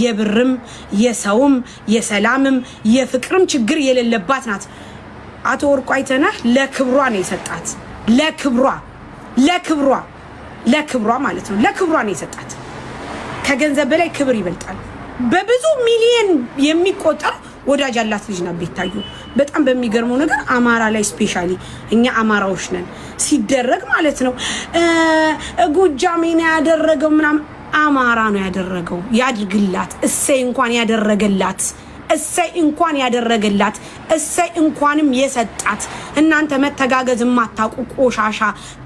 የብርም የሰውም የሰላምም የፍቅርም ችግር የሌለባት ናት። አቶ ወርቁ አይተነህ ለክብሯ ነው የሰጣት። ለክብሯ ማለት ነው። ለክብሯ ነው የሰጣት። ከገንዘብ በላይ ክብር ይበልጣል። በብዙ ሚሊዮን የሚቆጠር ወዳጅ ያላት ልጅ ናት ቤታዮ። በጣም በሚገርመው ነገር አማራ ላይ ስፔሻሊ እኛ አማራዎች ነን ሲደረግ ማለት ነው ጎጃሜ ነው ያደረገው ምናምን አማራ ነው ያደረገው። ያድርግላት። እሰይ እንኳን ያደረገላት እሰይ እንኳንም የሰጣት። እናንተ መተጋገዝ የማታውቁ ቆሻሻ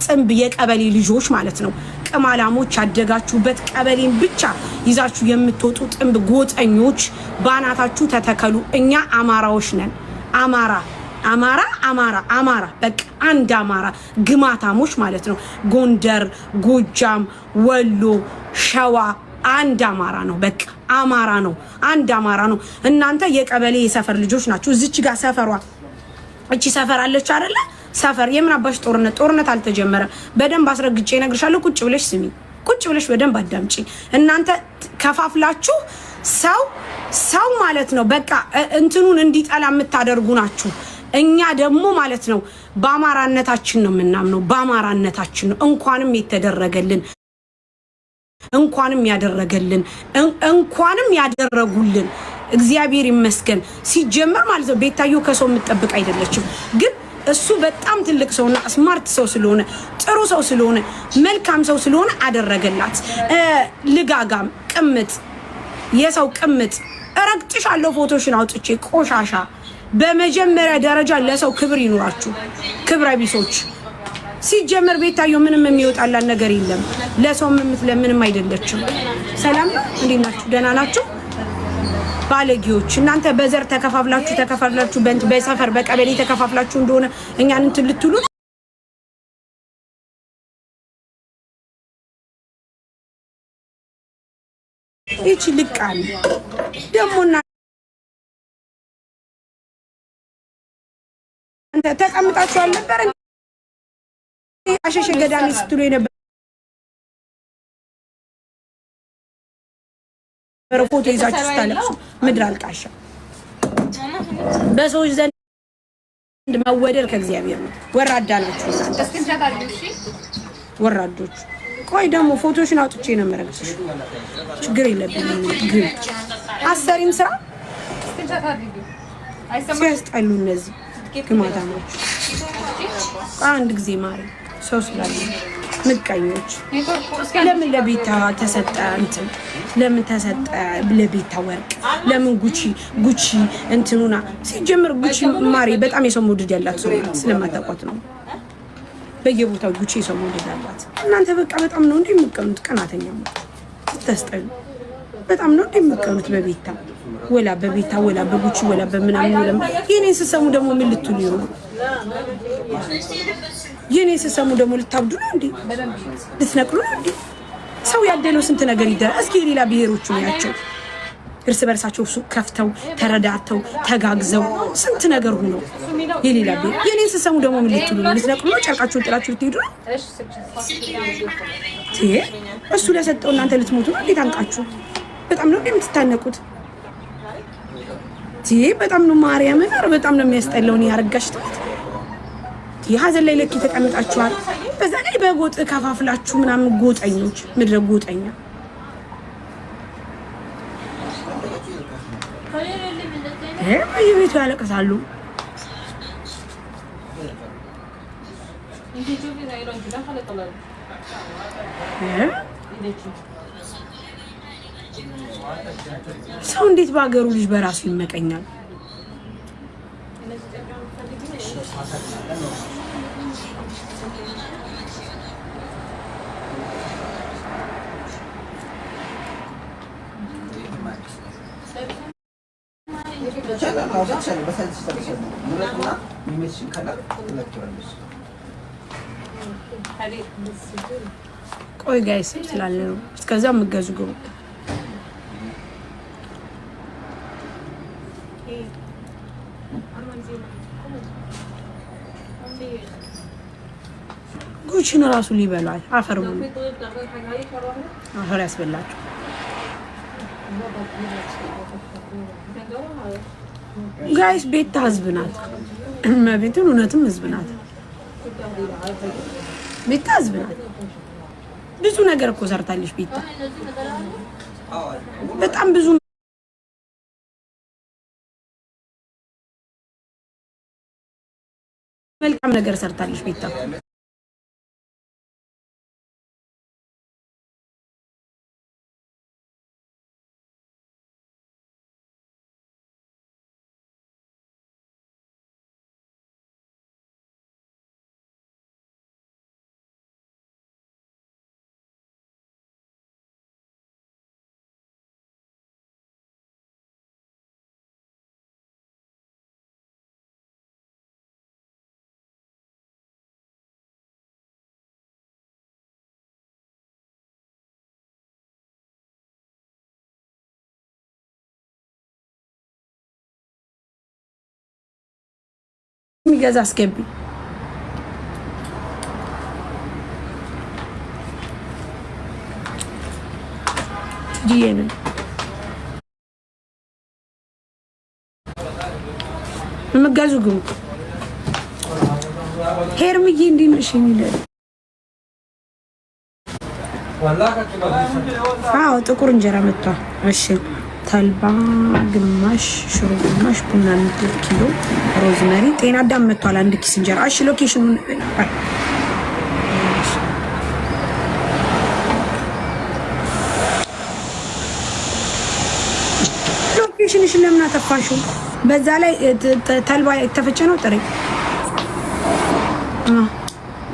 ጥንብ የቀበሌ ልጆች ማለት ነው ቅማላሞች ያደጋችሁበት ቀበሌን ብቻ ይዛችሁ የምትወጡ ጥንብ ጎጠኞች ባናታችሁ ተተከሉ። እኛ አማራዎች ነን። አማራ በቃ አንድ አማራ ግማታሞች ማለት ነው። ጎንደር፣ ጎጃም፣ ወሎ፣ ሸዋ አንድ አማራ ነው። በቃ አማራ ነው። አንድ አማራ ነው። እናንተ የቀበሌ የሰፈር ልጆች ናችሁ። እዚች ጋር ሰፈሯ እቺ ሰፈር አለች አይደለ? ሰፈር የምን አባሽ ጦርነት አልተጀመረም። በደንብ አስረግጬ እነግርሻለሁ። ቁጭ ብለሽ ስሚ። ቁጭ ብለሽ በደንብ አዳምጪ። እናንተ ከፋፍላችሁ ሰው ማለት ነው በቃ እንትኑን እንዲጠላ የምታደርጉ ናችሁ። እኛ ደግሞ ማለት ነው በአማራነታችን ነው የምናምነው። በአማራነታችን ነው እንኳንም የተደረገልን እንኳንም ያደረጉልን እግዚአብሔር ይመስገን። ሲጀመር ማለት ነው ቤታዮ ከሰው የምትጠብቅ አይደለችም። ግን እሱ በጣም ትልቅ ሰውና ስማርት ሰው ስለሆነ ጥሩ ሰው ስለሆነ መልካም ሰው ስለሆነ አደረገላት። ልጋጋም ቅምጥ የሰው ቅምጥ ረግጥሻለሁ ፎቶሽን አውጥቼ ቆሻሻ። በመጀመሪያ ደረጃ ለሰው ክብር ይኖራችሁ ክብረ ቢሶች። ሲጀመር ቤታዮ ምንም የሚወጣላት ነገር የለም። ለሰው ምንም አይደለችም። ሰላም ነው። እንዴት ናችሁ? ደህና ናችሁ? ባለጌዎች እናንተ በዘር ተከፋፍላችሁ በሰፈር በቀበሌ ተከፋፍላችሁ እንደሆነ እኛን እንትን ልትሉ እቺ ልቃል ደሞና አንተ ተቀምጣችሁ አልነበረ አሸሸ ገዳሚ ስትሉ የነበረ ፎቶ ይዛችሁ ስታለቅሱ ምድር አልቃሻ። በሰዎች ዘንድ መወደድ ከእግዚአብሔር ነው። ወራዳ ናችሁ እናንተ ወራዶች። ቆይ ደግሞ ፎቶሽን አውጥቼ ነው የምረግጥሽ። ችግር የለብኝም። ግን አሰሪም ስራ ሲያስጠሉ እነዚህ ግማታሞች። አንድ ጊዜ ማሪ ሰው ስላለ ምቀኞች ለምን ለቤታ ተሰጠ እንትን ለምን ተሰጠ ለቤታ ወርቅ ለምን ጉቺ እንትኑና ሲጀምር ጉቺ ማሪ በጣም የሰው መውደድ ያላት ሰው ስለማታውቋት ነው። በየቦታው ጉቺ የሰው መውደድ ያላት እናንተ በቃ በጣም ነው እንዴ የምትቀኑት። ቀናተኛ ተስጠሉ በጣም ነው እንዴ የምትቀኑት በቤታ ወላ በቤታ ወላ በጉቺ ወላ በምናምን የኔን ስሰሙ ደግሞ ምን ልትሉ ነው? የኔን ስሰሙ ደግሞ ልታብዱ ነው እንዴ? ልትነቅሉ ነው እንዴ? ሰው ያደለው ስንት ነገር ይደረግ። እስኪ ሌላ ብሔሮቹ ያቸው እርስ በርሳቸው ሱቅ ከፍተው ተረዳተው ተጋግዘው ስንት ነገር ሆኖ የሌላ ብሔር የኔን ስሰሙ ደግሞ ምን ልትሉ ነው? ልትነቅሉ ነው? ጨርቃችሁን ጥላችሁ ልትሄዱ ነው? እሱ ለሰጠው እናንተ ልትሞቱ ነው? እንዴት አንቃችሁ በጣም ነው የምትታነቁት። በጣም ነው ማርያምን በጣም ነው የሚያስጠላው። ያረጋሽ ተውት። የሀዘን ላይ ለኪ ተቀምጣችኋል። በዛ ላይ በጎጥ ከፋፍላችሁ ምናምን ጎጠኞች ምድረ ጎጠኛ በየቤቱ ያለቅሳሉ። ሰው እንዴት በአገሩ ልጅ በራሱ ይመቀኛል? ቆይ ጋይስ ስላለ ነው እስከዛ የምገዙ ግቡ። ጉቺን ራሱ ሊበላል። አፈር ያስበላችሁ። ጋይስ ቤታ ህዝብ ናት። እመቤትን እውነትም ህዝብ ናት። ቤታ ህዝብ ናት። ብዙ ነገር እኮ ሰርታለች ቤታ። በጣም ብዙ መልካም ነገር ሰርታለች ቤታ። የሚገዛ አስገቢ። ዲኤን የምትገዙ ግቡ። ሄርምዬ እንዴት ነሽ? አዎ ጥቁር እንጀራ መጥቷል። እሺ ተልባ ግማሽ፣ ሽሮ ግማሽ፣ ቡና 1 ኪሎ፣ ሮዝመሪ፣ ጤና አዳም መጥቷል 1 ኪስ እንጀራ። እሺ ሎኬሽኑን ሎኬሽንሽን ለምን አጠፋሽው? በዛ ላይ ተልባ የተፈጨ ነው ጥሬ።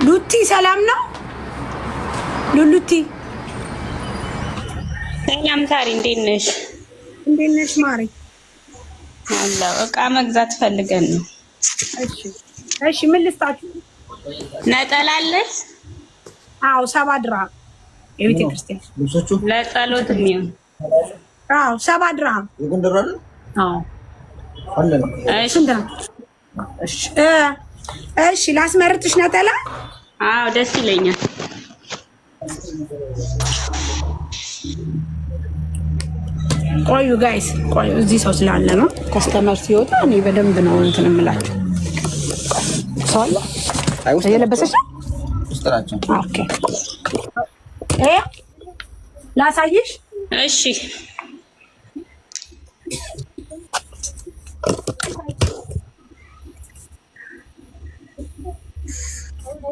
ሉቲ ሰላም ነው ሉሉቲ? ሰላም ታሪ እንዴት ነሽ? እንዴት ነሽ ማሪ? አላህ እቃ መግዛት ፈልገን ነው። እሺ እሺ ምን ልስጣችሁ? ነጠላ አለሽ? አዎ 7 ድርሃም የቤተ ክርስቲያን ለጸሎት የሚሆን። አዎ 7 ድርሃም የጎንደር አይደል? አዎ እሺ እሺ ላስመርጥሽ ነጠላ? አዎ ደስ ይለኛል። ቆዩ ጋይስ ቆዩ። እዚህ ሰው ስላለ ነው። ከስተመር ሲወጣ እኔ በደንብ ነው እንትን የምላቸው። ሰው አለ እየለበሰች ነው ውስጥ ናቸው። ኦኬ ላሳይሽ። እሺ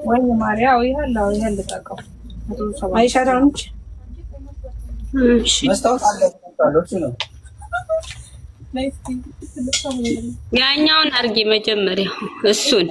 ወይ ማርያው ይሄላው ይሄልጣቀው አይሻታንች እሺ መስታወት አለ ነው። ያኛውን አርጊ መጀመሪያ እሱን